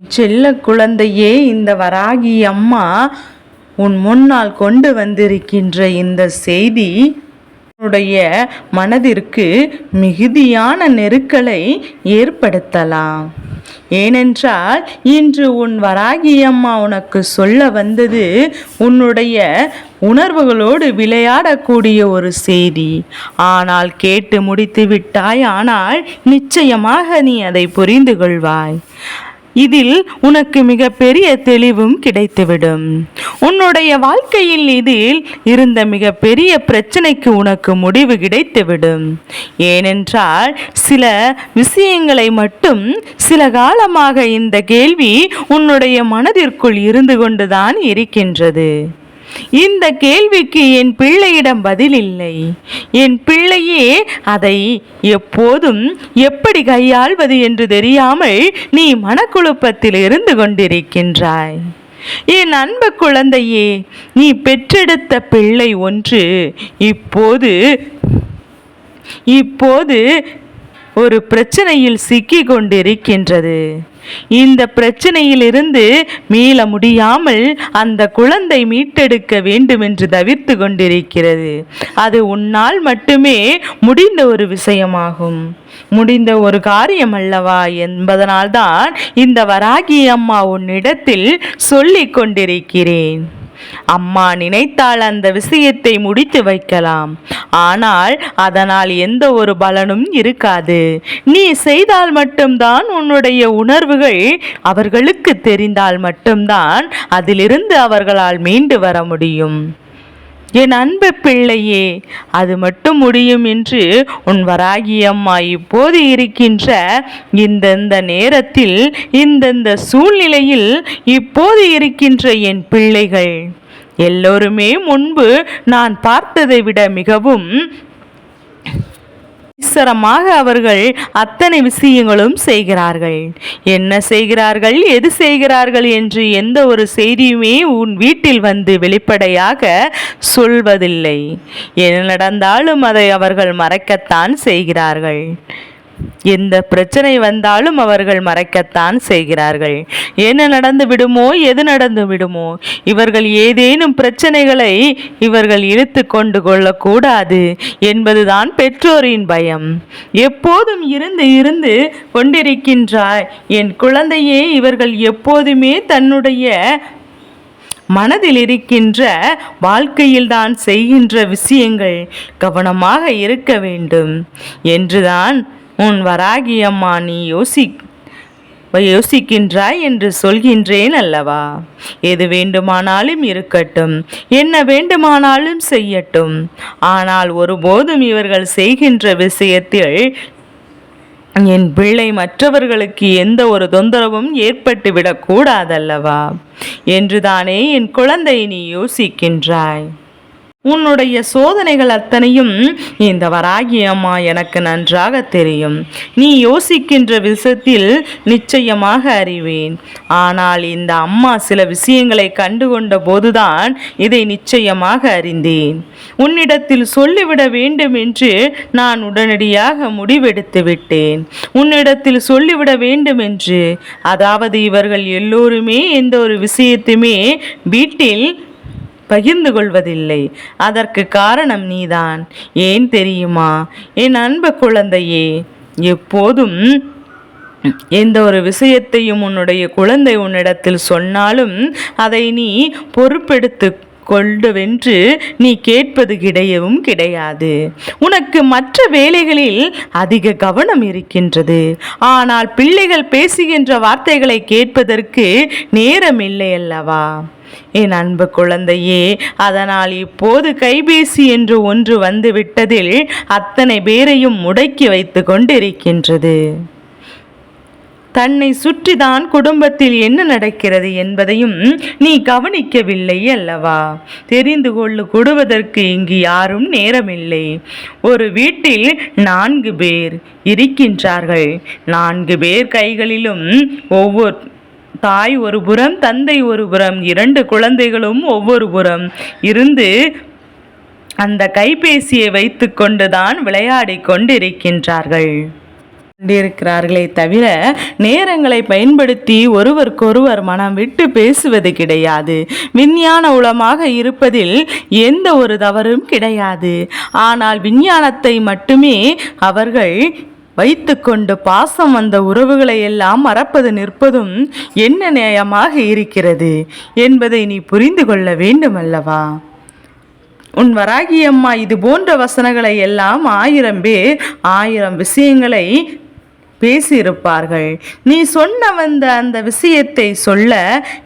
செல்ல குழந்தையே, இந்த வராகி அம்மா உன் முன்னால் கொண்டு வந்திருக்கின்ற இந்த செய்தி உன்னுடைய மனதிற்கு மிகுதியான நெருக்கலை ஏற்படுத்தலாம். ஏனென்றால் இன்று உன் வராகி அம்மா உனக்கு சொல்ல வந்தது உன்னுடைய உணர்வுகளோடு விளையாடக்கூடிய ஒரு செய்தி. ஆனால் கேட்டு முடித்து விட்டாய். ஆனால் நிச்சயமாக நீ அதை புரிந்து கொள்வாய். இதில் உனக்கு மிக பெரிய தெளிவும் கிடைத்துவிடும். உன்னுடைய வாழ்க்கையில் இதில் இருந்த மிக பெரிய பிரச்சனைக்கு உனக்கு முடிவு கிடைத்துவிடும். ஏனென்றால் சில விஷயங்களை மட்டும் சில காலமாக இந்த கேள்வி உன்னுடைய மனதிற்குள் இருந்து கொண்டுதான் இருக்கின்றது. இந்த கேள்விக்கு என் பிள்ளையிடம் பதில் இல்லை. என் பிள்ளையே அதை எப்போதும் எப்படி கையாள்வது என்று தெரியாமல் நீ மனக்குழப்பத்தில் இருந்து கொண்டிருக்கின்றாய். என் அன்பு குழந்தையே, நீ பெற்றெடுத்த பிள்ளை ஒன்று இப்போது ஒரு பிரச்சனையில் சிக்கி கொண்டிருக்கின்றது. இந்த பிரச்சனையிலிருந்து மீள முடியாமல் அந்த குழந்தை மீட்டெடுக்க வேண்டும் என்று தவிர்த்து கொண்டிருக்கிறது. அது உன்னால் மட்டுமே முடிந்த ஒரு விஷயமாகும், முடிந்த ஒரு காரியம் அல்லவா என்பதனால்தான் இந்த வராகி அம்மா உன்னிடத்தில் சொல்லிக் கொண்டிருக்கிறேன். அம்மா நினைத்தால் அந்த விஷயத்தை முடித்து வைக்கலாம். ஆனால் அதனால் எந்த ஒரு பலனும் இருக்காது. நீ செய்தால் மட்டும்தான், உன்னுடைய உணர்வுகள் அவர்களுக்கு தெரிந்தால் மட்டும்தான் அதிலிருந்து அவர்களால் மீண்டு வர முடியும். என் அன்பு பிள்ளையே, அது மட்டும் முடியும் என்று உன் வராகி அம்மா இப்போது இருக்கின்ற இந்தந்த நேரத்தில் இந்தந்த சூழ்நிலையில் இப்போது இருக்கின்ற என் பிள்ளைகள் எல்லோருமே முன்பு நான் பார்த்ததை விட மிகவும் அவசரமாக அவர்கள் அத்தனை விஷயங்களும் செய்கிறார்கள். என்ன செய்கிறார்கள், எது செய்கிறார்கள் என்று எந்த ஒரு செய்தியுமே உன் வீட்டில் வந்து வெளிப்படையாக சொல்வதில்லை. என்ன நடந்தாலும் அதை அவர்கள் மறைக்கத்தான் செய்கிறார்கள். எந்த பிரச்சனை வந்தாலும் அவர்கள் மறைக்கத்தான் செய்கிறார்கள். என்ன நடந்து விடுமோ, எது நடந்து விடுமோ, இவர்கள் ஏதேனும் பிரச்சனைகளை இவர்கள் இழுத்து கொண்டு கொள்ளக்கூடாது என்பதுதான் பெற்றோரின் பயம். எப்போதும் இருந்து கொண்டிருக்கின்றாய் என் குழந்தையே. இவர்கள் எப்போதுமே தன்னுடைய மனதில் இருக்கின்ற வாழ்க்கையில் தான் செய்கின்ற விஷயங்கள் கவனமாக இருக்க வேண்டும் என்றுதான் உன் வராகி அம்மா நீ யோசிக்கின்றாய் என்று சொல்கின்றேன் அல்லவா. எது வேண்டுமானாலும் இருக்கட்டும், என்ன வேண்டுமானாலும் செய்யட்டும். ஆனால் ஒருபோதும் இவர்கள் செய்கின்ற விஷயத்தில் என் பிள்ளை மற்றவர்களுக்கு எந்த ஒரு தொந்தரவும் ஏற்பட்டுவிடக் கூடாதல்லவா என்றுதானே என் குழந்தை நீ யோசிக்கின்றாய். உன்னுடைய சோதனைகள் அத்தனையும் இந்த வராகி அம்மா எனக்கு நன்றாக தெரியும். நீ யோசிக்கின்ற விஷயத்தில் நிச்சயமாக அறிவேன். ஆனால் இந்த அம்மா சில விஷயங்களை கண்டுகொண்ட போதுதான் இதை நிச்சயமாக அறிந்தேன். உன்னிடத்தில் சொல்லிவிட வேண்டும் என்று நான் உடனடியாக முடிவெடுத்து விட்டேன். உன்னிடத்தில் சொல்லிவிட வேண்டும் என்று. அதாவது இவர்கள் எல்லோருமே எந்த ஒரு விஷயத்தையுமே வீட்டில் பகிர்ந்து கொள்வதில்லை. அதற்கு காரணம் நீதான். ஏன் தெரியுமா என் அன்பு குழந்தையே, எப்போதும் எந்த ஒரு விஷயத்தையும் உன்னுடைய குழந்தை உன்னிடத்தில் சொன்னாலும் அதை நீ பொறுப்பெடுத்து கொள்ளுவென்று நீ கேட்பது கிடையாது. உனக்கு மற்ற வேலைகளில் அதிக கவனம் இருக்கின்றது. ஆனால் பிள்ளைகள் பேசுகின்ற வார்த்தைகளை கேட்பதற்கு நேரம் இல்லை அல்லவா என் அன்பு குழந்தையே. அதனால் இப்போது கைபேசி என்று ஒன்று வந்து விட்டதில் அத்தனை பேரையும் முடக்கி வைத்து கொண்டிருக்கின்றது. தன்னை சுற்றிதான் குடும்பத்தில் என்ன நடக்கிறது என்பதையும் நீ கவனிக்கவில்லை அல்லவா. தெரிந்து கொள்ளுவதற்கு இங்கு யாரும் நேரமில்லை. ஒரு வீட்டில் 4 பேர் இருக்கின்றார்கள். 4 பேர் கைகளிலும் ஒவ்வொரு தாய் ஒரு புறம், தந்தை ஒரு புறம், 2 குழந்தைகளும் ஒவ்வொரு புறம் இருந்து அந்த கைபேசியை வைத்து கொண்டுதான் விளையாடி கொண்டிருக்கின்றார்கள். கொண்டிருக்கிறார்களே தவிர நேரங்களை பயன்படுத்தி ஒருவருக்கொருவர் மனம் விட்டு பேசுவது கிடையாது. விஞ்ஞான உளமாக இருப்பதில் எந்த ஒரு தவறும் கிடையாது. ஆனால் விஞ்ஞானத்தை மட்டுமே அவர்கள் வைத்துக்கொண்டு பாசம் வந்த உறவுகளை எல்லாம் மறப்பது நிற்பதும் என்ன நியாயமாக இருக்கிறது என்பதை நீ புரிந்து கொள்ள வேண்டும் அல்லவா? உன் வராகி அம்மா இது போன்ற வசனங்களை எல்லாம் 1000 பேர் 1000 விஷயங்களை பேசியிருப்பார்கள். நீ சொன்ன வந்த அந்த விஷயத்தை சொல்ல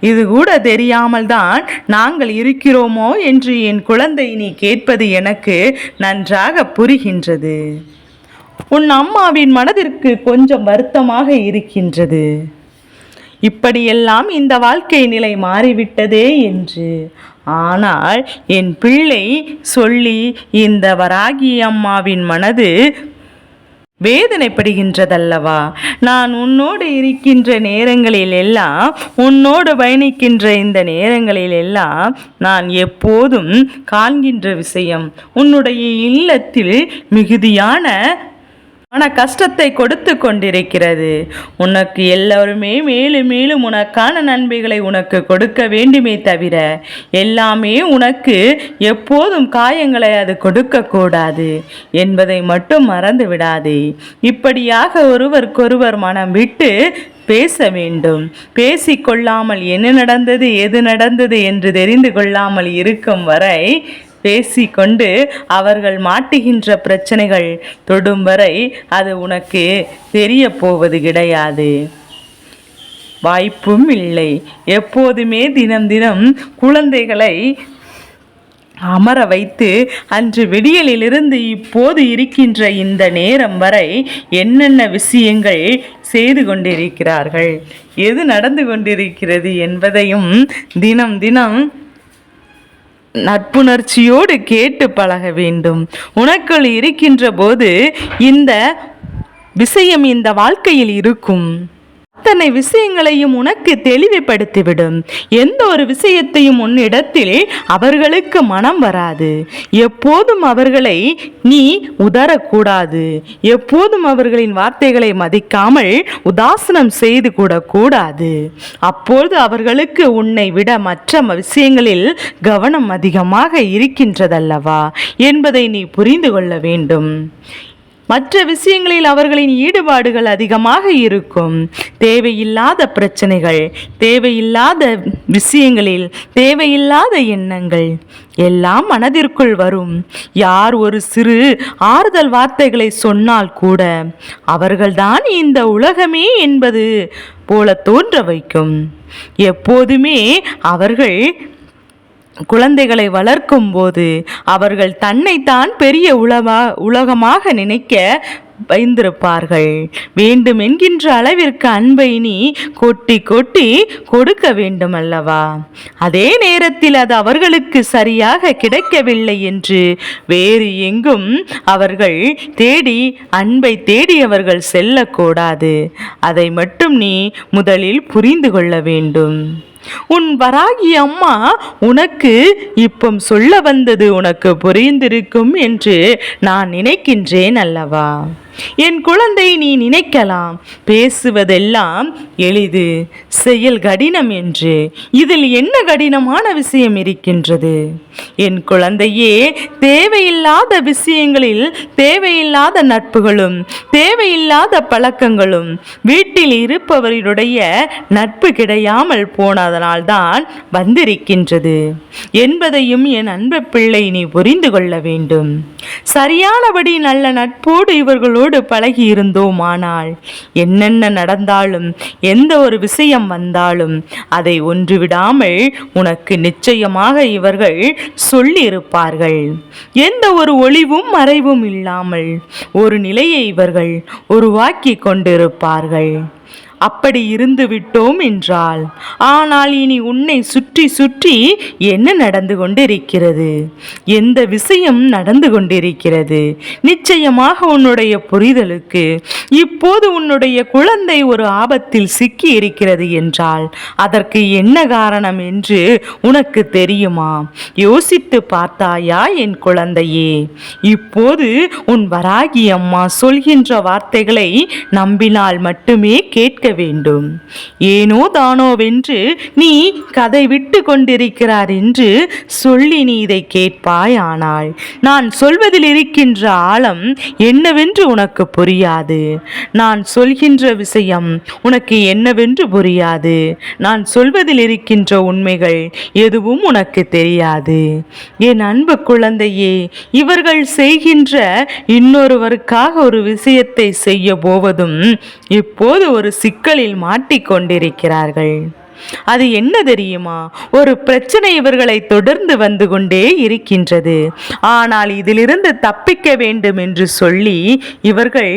இது கூட தெரியாமல் தான் நாங்கள் இருக்கிறோமோ என்று என் குழந்தை நீ கேட்பது எனக்கு நன்றாக புரிகின்றது. உன் அம்மாவின் மனதிற்கு கொஞ்சம் வருத்தமாக இருக்கின்றது. இப்படியெல்லாம் இந்த வாழ்க்கை நிலை மாறிவிட்டதே என்று. ஆனால் என் பிள்ளை சொல்லி இந்த வராகி அம்மாவின் மனது வேதனைப்படுகின்றதல்லவா? நான் உன்னோடு இருக்கின்ற நேரங்களில் எல்லாம், உன்னோடு பயணிக்கின்ற இந்த நேரங்களில் எல்லாம் நான் எப்போதும் காண்கின்ற விஷயம், உன்னுடைய இல்லத்தில் மிகுதியான கஷ்டத்தை கொடுத்து கொண்டிருக்கிறது. உனக்கு எல்லோருமே மேலும் மேலும் உனக்கான நன்மைகளை உனக்கு கொடுக்க வேண்டுமே தவிர எல்லாமே உனக்கு எப்போதும் காயங்களை அது கொடுக்க கூடாது என்பதை மட்டும் மறந்து விடாதே. இப்படியாக ஒருவருக்கொருவர் மனம் விட்டு பேச வேண்டும். பேசிக்கொள்ளாமல் என்ன நடந்தது எது நடந்தது என்று தெரிந்து கொள்ளாமல் இருக்கும் வரை பேசிக்கொண்டு அவர்கள் மாட்டுகின்ற பிரச்சனைகள் தொடும் வரை அது உனக்கு தெரிய போவது கிடையாது. வாய்ப்பும் இல்லை. எப்போதுமே தினம் தினம் குழந்தைகளை அமர வைத்து அன்று விடியலிலிருந்து இப்போது இருக்கின்ற இந்த நேரம் வரை என்னென்ன விஷயங்கள் செய்து கொண்டிருக்கிறார்கள், எது நடந்து கொண்டிருக்கிறது என்பதையும் தினம் தினம் நட்புணர்ச்சியோடு கேட்டு பழக வேண்டும். உனக்குள் இருக்கின்ற போது இந்த விஷயம் இந்த வாழ்க்கையில் இருக்கும். அத்தனை விஷயங்களையும் உனக்கு தெளிவுபடுத்திவிடும். எந்த ஒரு விஷயத்தையும் உன்னிடத்தில் அவர்களுக்கு மனம் வராது. எப்போதும் அவர்களை நீ உதறக்கூடாது. எப்போதும் அவர்களின் வார்த்தைகளை மதிக்காமல் உதாசனம் செய்து கூட கூடாது. அப்பொழுது அவர்களுக்கு உன்னை விட மற்ற விஷயங்களில் கவனம் அதிகமாக இருக்கின்றதல்லவா என்பதை நீ புரிந்து கொள்ள வேண்டும். மற்ற விஷயங்களில் அவர்களின் ஈடுபாடுகள் அதிகமாக இருக்கும். தேவையில்லாத பிரச்சனைகள், தேவையில்லாத விஷயங்களில் தேவையில்லாத எண்ணங்கள் எல்லாம் மனதிற்குள் வரும். யார் ஒரு சிறு ஆறுதல் வார்த்தைகளை சொன்னால் கூட அவர்கள்தான் இந்த உலகமே என்பது போல தோன்ற வைக்கும். எப்போதுமே அவர்கள் குழந்தைகளை வளர்க்கும் போது அவர்கள் தன்னைத்தான் பெரிய உலகமாக நினைக்க வைத்திருப்பார்கள். வேண்டும் என்கின்ற அளவிற்கு அன்பை நீ கொட்டி கொட்டி கொடுக்க வேண்டும் அல்லவா? அதே நேரத்தில் அது அவர்களுக்கு சரியாக கிடைக்கவில்லை என்று வேறு எங்கும் அவர்கள் தேடி அன்பை தேடி அவர்கள் செல்லக்கூடாது. அதை மட்டும் நீ முதலில் புரிந்து கொள்ள வேண்டும். உன் வராகி அம்மா உனக்கு இப்போ சொல்ல வந்தது உனக்கு புரிந்திருக்கும் என்று நான் நினைக்கின்றேன் அல்லவா? என் குழந்தை, நீ நினைக்கலாம் பேசுவதெல்லாம் எளிது, செயல் கடினம் என்று. இதில் என்ன கடினமான விஷயம் இருக்கின்றது? என் குழந்தையே, தேவையில்லாத விஷயங்களில் தேவையில்லாத நட்புகளும் தேவையில்லாத பழக்கங்களும் வீட்டில் இருப்பவர்களுடைய நட்பு கிடையாமல் போனதனால்தான் வந்திருக்கின்றது என்பதையும் என் அன்பு பிள்ளை நீ புரிந்து கொள்ள வேண்டும். சரியானபடி நல்ல நட்போடு இவர்களோடு பழகி இருந்தோமானால் என்னென்ன நடந்தாலும் எந்த ஒரு விஷயம் வந்தாலும் அதை ஒன்றுவிடாமல் உனக்கு நிச்சயமாக இவர்கள் சொல்லியிருப்பார்கள். எந்த ஒரு ஒளிவும் மறைவும் இல்லாமல் ஒரு நிலையை இவர்கள் உருவாக்கி கொண்டிருப்பார்கள். அப்படி இருந்து விட்டோம் என்றாள். ஆனால் இனி உன்னை சுற்றி சுற்றி என்ன நடந்து கொண்டிருக்கிறது? எந்த விஷயம் நடந்து கொண்டிருக்கிறது? நிச்சயமாக உன்னுடைய புரிதலுக்கு இப்போது உன்னுடைய குழந்தை ஒரு ஆபத்தில் சிக்கி இருக்கிறது என்றால் அதற்கு என்ன காரணம் என்று உனக்கு தெரியுமா? யோசித்து பார்த்தாயா என் குழந்தையே? இப்போது உன் வராகி அம்மா சொல்கின்ற வார்த்தைகளை நம்பினால் மட்டுமே கேட்க வேண்டும். ஏனோ தானோவென்று நீ கதை விட்டு கொண்டிருக்கிறார் என்று சொல்லி நீ இதை கேட்பாய். ஆனால் நான் சொல்வதில் இருக்கின்ற ஆழம் என்னவென்று உனக்கு புரியாது. நான் சொல்கின்ற விஷயம் உனக்கு என்னவென்று புரியாது. நான் சொல்வதில் இருக்கின்ற உண்மைகள் எதுவும் உனக்கு தெரியாது. என் அன்பு குழந்தையே, இவர்கள் செய்கின்ற இன்னொருவருக்காக ஒரு விஷயத்தை செய்ய போவதும் இப்போது ஒரு சிக்கலில் மாட்டிக்கொண்டிருக்கிறார்கள். அது என்ன தெரியுமா? ஒரு பிரச்சனை இவர்களை தொடர்ந்து வந்து கொண்டே இருக்கின்றது. ஆனால் இதிலிருந்து தப்பிக்க வேண்டும் என்று சொல்லி இவர்கள்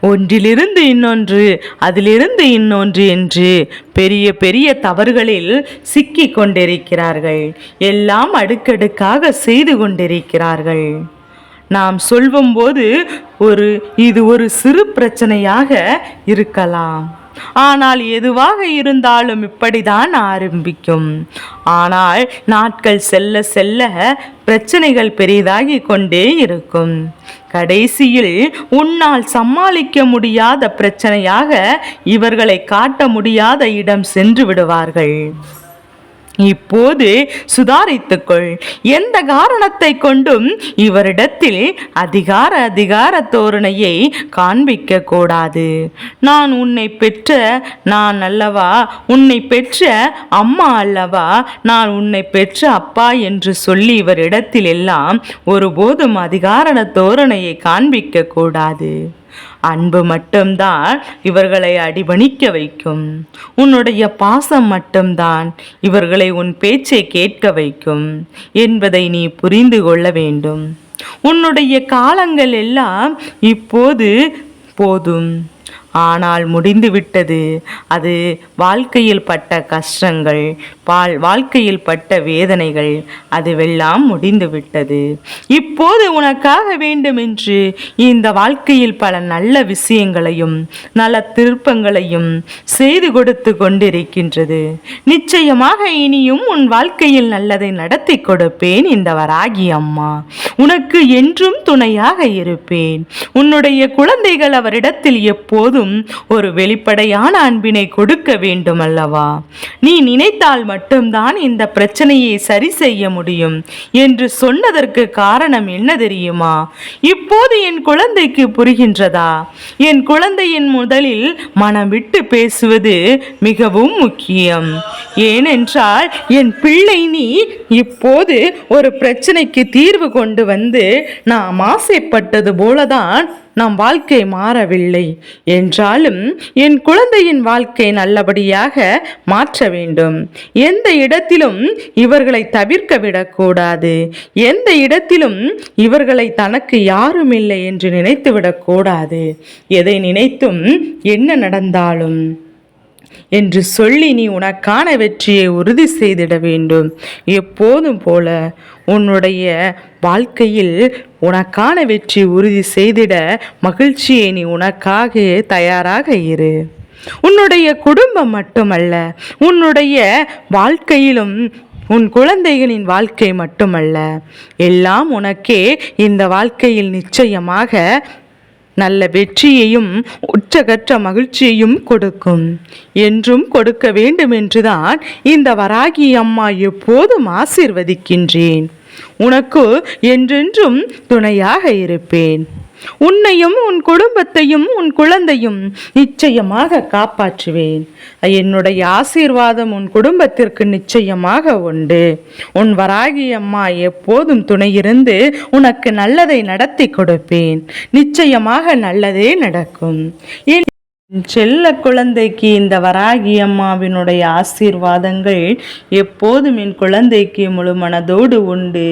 ஒன்றிலிருந்து இன்னொன்று, அதிலிருந்து இன்னொன்று என்று பெரிய பெரிய தவறுகளில் சிக்கி கொண்டிருக்கிறார்கள். எல்லாம் அடுக்கடுக்காக செய்து கொண்டிருக்கிறார்கள். நாம் சொல்லும்போது இது ஒரு சிறு பிரச்சனையாக இருக்கலாம். ஆனால் எதுவாக இருந்தாலும் இப்படிதான் ஆரம்பிக்கும். ஆனால் நாட்கள் செல்ல செல்ல பிரச்சனைகள் பெரிதாகி கொண்டே இருக்கும். கடைசியில் உன்னால் சமாளிக்க முடியாத பிரச்சனையாக இவர்களை காட்ட முடியாத இடம் சென்று விடுவார்கள். இப்போது சுதாரித்துக்கொள். எந்த காரணத்தை கொண்டும் இவரிடத்தில் அதிகார தோரணையை காண்பிக்க கூடாது. நான் உன்னை பெற்ற நான் அல்லவா, உன்னை பெற்ற அம்மா அல்லவா, நான் உன்னை பெற்ற அப்பா என்று சொல்லி இவரிடத்தில் எல்லாம் ஒருபோதும் அதிகார தோரணையை காண்பிக்க கூடாது. அன்பு மட்டும்தான் இவர்களை அடிபணிக்க வைக்கும். உன்னுடைய பாசம் மட்டும்தான் இவர்களை உன் பேச்சை கேட்க வைக்கும் என்பதை நீ புரிந்து கொள்ள வேண்டும். உன்னுடைய காலங்கள் எல்லாம் இப்போது போதும். ஆனால் முடிந்துவிட்டது. அது வாழ்க்கையில் பட்ட கஷ்டங்கள், வாழ்க்கையில் பட்ட வேதனைகள் அதுவெல்லாம் முடிந்துவிட்டது. இப்போது உனக்காக வேண்டுமென்று இந்த வாழ்க்கையில் பல நல்ல விஷயங்களையும் நல்ல திருப்பங்களையும் செய்து கொடுத்து கொண்டிருக்கின்றது. நிச்சயமாக இனியும் உன் வாழ்க்கையில் நல்லதை நடத்தி கொடுப்பேன். இந்த வராகி அம்மா உனக்கு என்றும் துணையாக இருப்பேன். உன்னுடைய குழந்தைகள் அவரிடத்தில் எப்போதும் ஒரு வெளிப்படையான அன்பினை கொடுக்க வேண்டும் அல்லவா? நீ நினைத்தால் மட்டும்தான் இந்த பிரச்சனையை சரி செய்ய முடியும் என்று சொன்னதற்கு காரணம் என்ன தெரியுமா? இப்போது என் குழந்தைக்கு புரிகின்றதா? என் குழந்தையின் முதலில் மனம் விட்டு பேசுவது மிகவும் முக்கியம். ஏனென்றால் என் பிள்ளை, நீ இப்போது ஒரு பிரச்சனைக்கு தீர்வு கொண்டு வந்து நாம் ஆசைப்பட்டது போலதான் நம் வாழ்க்கை மாறவில்லை என்றாலும் என் குழந்தையின் வாழ்க்கை நல்லபடியாக மாற்ற வேண்டும். எந்த இடத்திலும் இவர்களை தவிர்க்க விடக்கூடாது. எந்த இடத்திலும் இவர்களை தனக்கு யாரும் இல்லை என்று நினைத்து விடக்கூடாது. எதை நினைத்தும் என்ன நடந்தாலும் என்று சொல்லி நீ உனக்கான வெற்றியை உறுதி செய்திட வேண்டும். எப்போதும் போல உன்னுடைய வாழ்க்கையில் உனக்கான வெற்றி உறுதி செய்திட மகிழ்ச்சியை நீ உனக்காக தயாராக இரு. உன்னுடைய குடும்பம் மட்டுமல்ல, உன்னுடைய வாழ்க்கையிலும் உன் குழந்தைகளின் வாழ்க்கை மட்டுமல்ல, எல்லாம் உனக்கே இந்த வாழ்க்கையில் நிச்சயமாக நல்ல வெற்றியையும் உச்சகற்ற மகிழ்ச்சியையும் கொடுக்கும். என்றும் கொடுக்க வேண்டும் என்றுதான் இந்த வராகி அம்மா எப்போதும் ஆசீர்வதிக்கின்றேன். உனக்கு என்றென்றும் துணையாக இருப்பேன். உன்னையும் உன் குடும்பத்தையும் உன் குழந்தையும் நிச்சயமாக காப்பாற்றுவேன். என்னுடைய ஆசீர்வாதம் உன் குடும்பத்திற்கு நிச்சயமாக உண்டு. உன் வராகி அம்மா எப்போதும் துணையிருந்து உனக்கு நல்லதை நடத்தி கொடுப்பேன். நிச்சயமாக நல்லதே நடக்கும். செல்ல குழந்தைக்கு இந்த வராகி அம்மாவினுடைய ஆசீர்வாதங்கள் எப்போதும் என் குழந்தைக்கு முழு மனதோடு உண்டு.